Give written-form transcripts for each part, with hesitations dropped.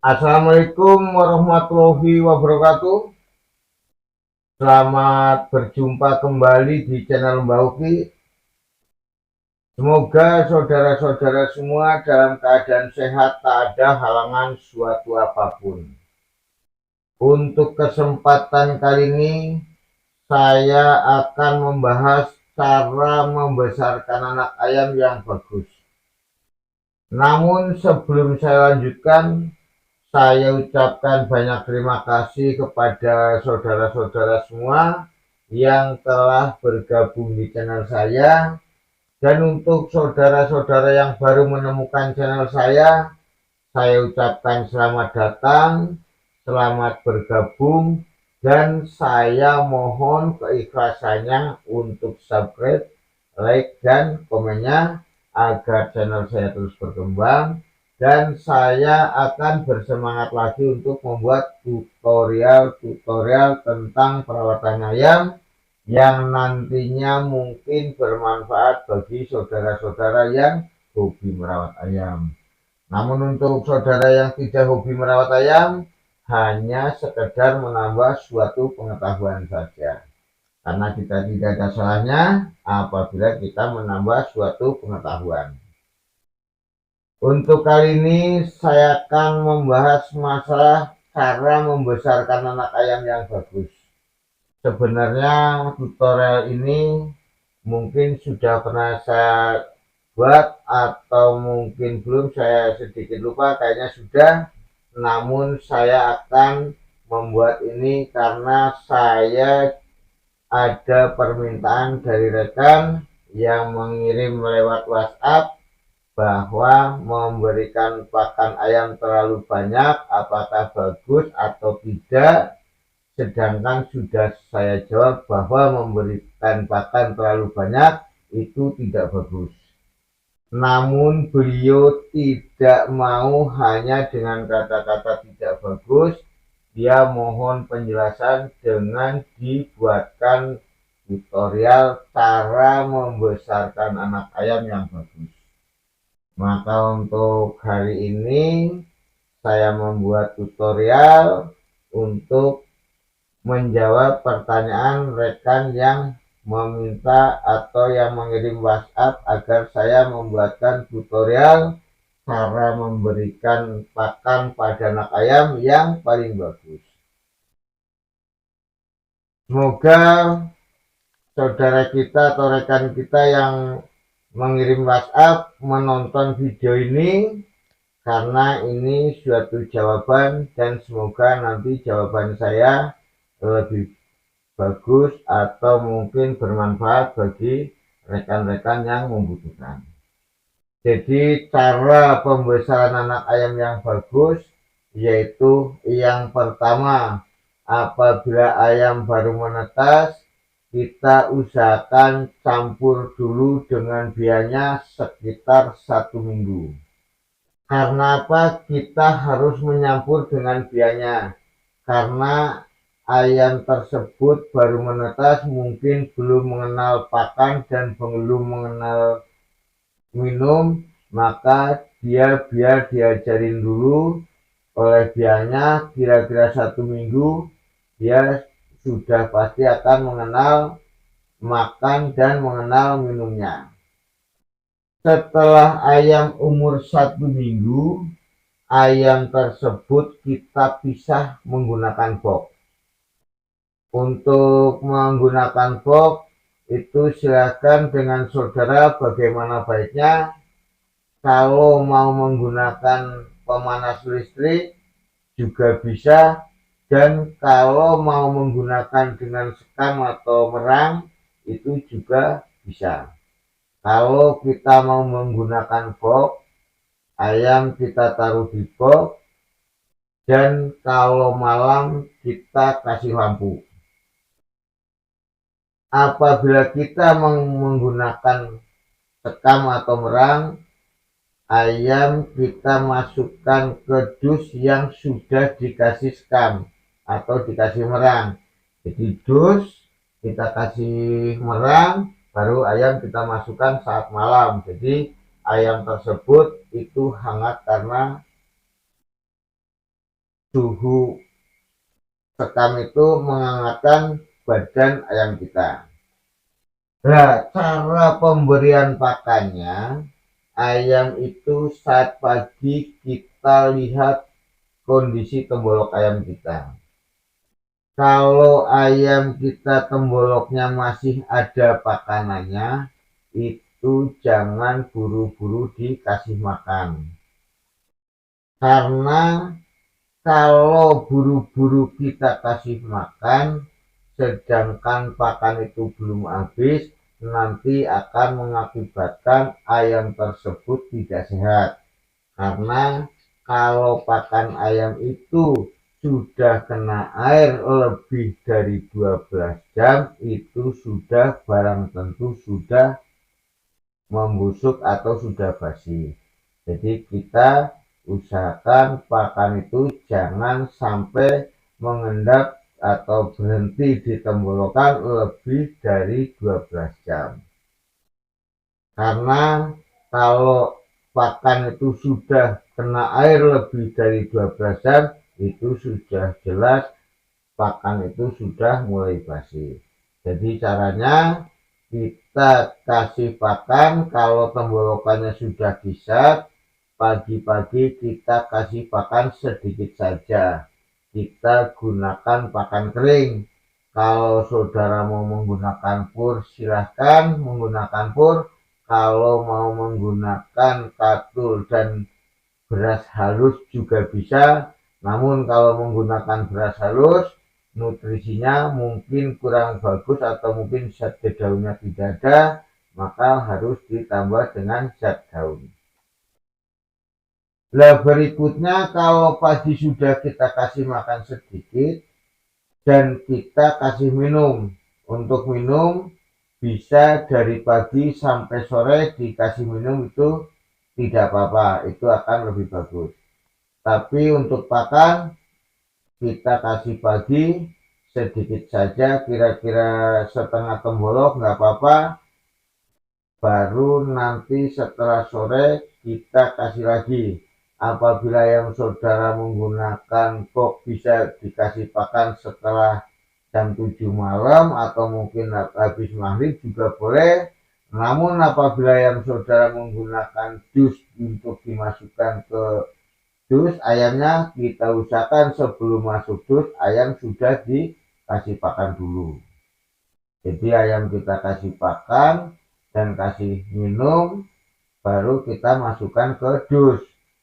Assalamualaikum warahmatullahi wabarakatuh. Selamat berjumpa kembali di channel Mbak Uki. Semoga saudara-saudara semua dalam keadaan sehat, tak ada halangan suatu apapun. Untuk kesempatan kali ini, saya akan membahas cara membesarkan anak ayam yang bagus. Namun sebelum saya lanjutkan, saya ucapkan banyak terima kasih kepada saudara-saudara semua yang telah bergabung di channel saya. Dan untuk saudara-saudara yang baru menemukan channel saya ucapkan selamat datang, selamat bergabung, dan saya mohon keikhlasannya untuk subscribe, like, dan komennya agar channel saya terus berkembang. Dan saya akan bersemangat lagi untuk membuat tutorial-tutorial tentang perawatan ayam yang nantinya mungkin bermanfaat bagi saudara-saudara yang hobi merawat ayam. Namun untuk saudara yang tidak hobi merawat ayam, hanya sekedar menambah suatu pengetahuan saja. Karena kita tidak ada salahnya apabila kita menambah suatu pengetahuan. Untuk kali ini saya akan membahas masalah cara membesarkan anak ayam yang bagus. Sebenarnya tutorial ini mungkin sudah pernah saya buat atau mungkin belum, saya sedikit lupa, kayaknya sudah. Namun saya akan membuat ini karena saya ada permintaan dari rekan yang mengirim lewat WhatsApp bahwa memberikan pakan ayam terlalu banyak apakah bagus atau tidak, sedangkan sudah saya jawab bahwa memberikan pakan terlalu banyak itu tidak bagus. Namun beliau tidak mau hanya dengan kata-kata tidak bagus, dia mohon penjelasan dengan dibuatkan tutorial cara membesarkan anak ayam yang bagus. Maka untuk hari ini saya membuat tutorial untuk menjawab pertanyaan rekan yang meminta atau yang mengirim WhatsApp agar saya membuatkan tutorial cara memberikan pakan pada anak ayam yang paling bagus. Semoga saudara kita atau rekan kita yang mengirim WhatsApp menonton video ini, karena ini suatu jawaban dan semoga nanti jawaban saya lebih bagus atau mungkin bermanfaat bagi rekan-rekan yang membutuhkan. Jadi cara pembesaran anak ayam yang bagus yaitu yang pertama, apabila ayam baru menetas, kita usahakan campur dulu dengan bianya sekitar 1 minggu. Karena apa? Kita harus menyampur dengan bianya, karena ayam tersebut baru menetas, mungkin belum mengenal pakan dan belum mengenal minum, maka biar diajarin dulu oleh bianya. Kira-kira 1 minggu dia sudah pasti akan mengenal makan dan mengenal minumnya. Setelah ayam umur 1 minggu, ayam tersebut kita pisah menggunakan box. Untuk menggunakan box itu silakan dengan saudara bagaimana baiknya. Kalau mau menggunakan pemanas listrik juga bisa, dan kalau mau menggunakan dengan sekam atau merang itu juga bisa. Kalau kita mau menggunakan box, ayam kita taruh di box, dan kalau malam kita kasih lampu. Apabila kita menggunakan sekam atau merang, ayam kita masukkan ke dus yang sudah dikasih sekam atau dikasih merang. Jadi dus kita kasih merang, baru ayam kita masukkan saat malam. Jadi ayam tersebut itu hangat karena suhu sekam itu menghangatkan badan ayam kita. Nah, cara pemberian pakannya, ayam itu saat pagi kita lihat kondisi tembolok ayam kita. Kalau ayam kita temboloknya masih ada pakanannya, itu jangan buru-buru dikasih makan. Karena kalau buru-buru kita kasih makan, sedangkan pakan itu belum habis, nanti akan mengakibatkan ayam tersebut tidak sehat. Karena kalau pakan ayam itu sudah kena air lebih dari 12 jam, itu sudah barang tentu sudah membusuk atau sudah basi. Jadi kita usahakan pakan itu jangan sampai mengendap atau berhenti di tenggorokan lebih dari 12 jam. Karena kalau pakan itu sudah kena air lebih dari 12 jam, itu sudah jelas pakan itu sudah mulai basi. Jadi caranya kita kasih pakan kalau tenggorokannya sudah bisa. Pagi-pagi kita kasih pakan sedikit saja. Kita gunakan pakan kering. Kalau saudara mau menggunakan pur, silahkan menggunakan pur. Kalau mau menggunakan katul dan beras halus juga bisa. Namun kalau menggunakan beras halus, nutrisinya mungkin kurang bagus atau mungkin zat daunnya tidak ada, maka harus ditambah dengan zat daun. Nah, berikutnya kalau pagi sudah kita kasih makan sedikit dan kita kasih minum. Untuk minum bisa dari pagi sampai sore dikasih minum itu tidak apa-apa, itu akan lebih bagus. Tapi untuk pakan kita kasih pagi sedikit saja, kira-kira setengah tembolok nggak apa-apa. Baru nanti setelah sore kita kasih lagi. Apabila yang saudara menggunakan box bisa dikasih pakan setelah jam 7 malam atau mungkin habis maghrib juga boleh. Namun apabila yang saudara menggunakan dus untuk dimasukkan ke dus ayamnya, kita usahakan sebelum masuk dus ayam sudah dikasih pakan dulu. Jadi ayam kita kasih pakan dan kasih minum, baru kita masukkan ke dus.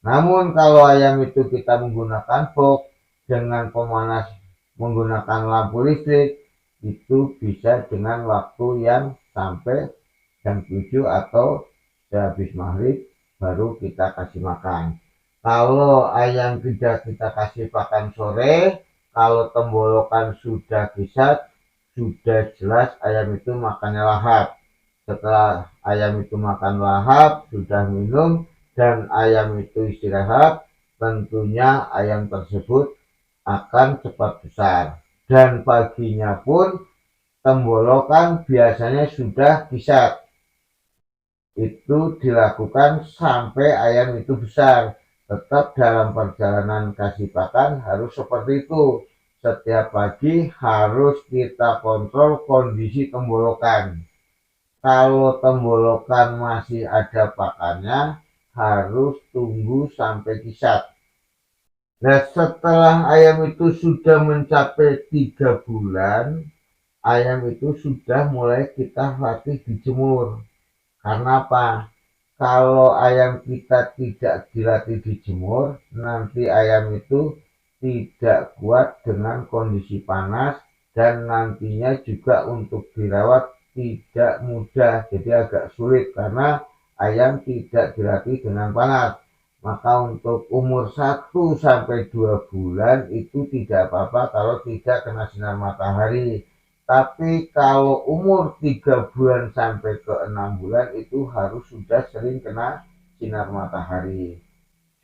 Namun kalau ayam itu kita menggunakan box dengan pemanas menggunakan lampu listrik, itu bisa dengan waktu yang sampai jam 7 atau habis maghrib baru kita kasih makan. Kalau ayam tidak kita kasih pakan sore, kalau tenggorokan sudah bisa, sudah jelas ayam itu makannya lahap. Setelah ayam itu makan lahap, sudah minum, dan ayam itu istirahat, tentunya ayam tersebut akan cepat besar. Dan paginya pun tenggorokan biasanya sudah kisar. Itu dilakukan sampai ayam itu besar. Tetap dalam perjalanan kasih pakan harus seperti itu. Setiap pagi harus kita kontrol kondisi tenggorokan. Kalau tenggorokan masih ada pakannya, harus tunggu sampai kisar. Nah, setelah ayam itu sudah mencapai 3 bulan, ayam itu sudah mulai kita latih dijemur. Karena apa? Kalau ayam kita tidak dilatih dijemur, nanti ayam itu tidak kuat dengan kondisi panas dan nantinya juga untuk dirawat tidak mudah, jadi agak sulit karena ayam tidak dilatih dengan panas. Maka untuk umur 1-2 bulan itu tidak apa-apa kalau tidak kena sinar matahari. Tapi kalau umur 3 bulan sampai ke 6 bulan itu harus sudah sering kena sinar matahari.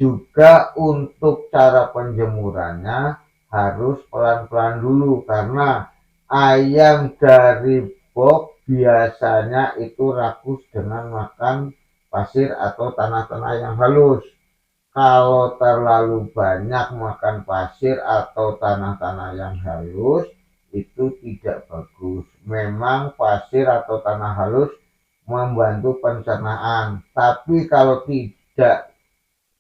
Juga untuk cara penjemurannya harus pelan-pelan dulu karena ayam dari box biasanya itu rakus dengan makan pasir atau tanah-tanah yang halus. kalau terlalu banyak makan pasir atau tanah-tanah yang halus itu tidak bagus. Memang pasir atau tanah halus membantu pencernaan, tapi kalau tidak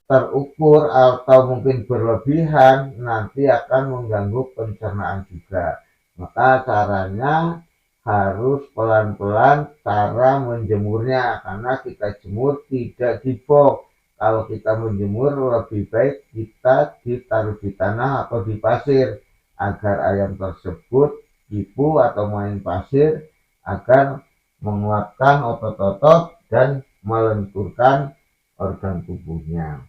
terukur atau mungkin berlebihan nanti akan mengganggu pencernaan juga. Maka caranya harus pelan-pelan cara menjemurnya, karena kita jemur tidak di box. Kalau kita menjemur lebih baik kita ditaruh di tanah atau di pasir agar ayam tersebut dipu atau main pasir agar menguatkan otot-otot dan melenturkan organ tubuhnya.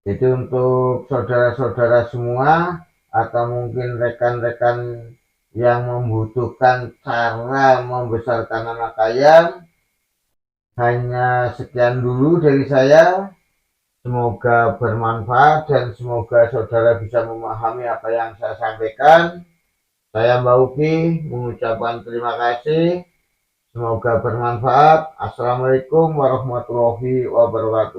Jadi untuk saudara-saudara semua atau mungkin rekan-rekan yang membutuhkan cara membesarkan anak ayam, hanya sekian dulu dari saya. Semoga bermanfaat dan semoga saudara bisa memahami apa yang saya sampaikan. Saya Mbak Upi mengucapkan terima kasih. Semoga bermanfaat. Assalamualaikum warahmatullahi wabarakatuh.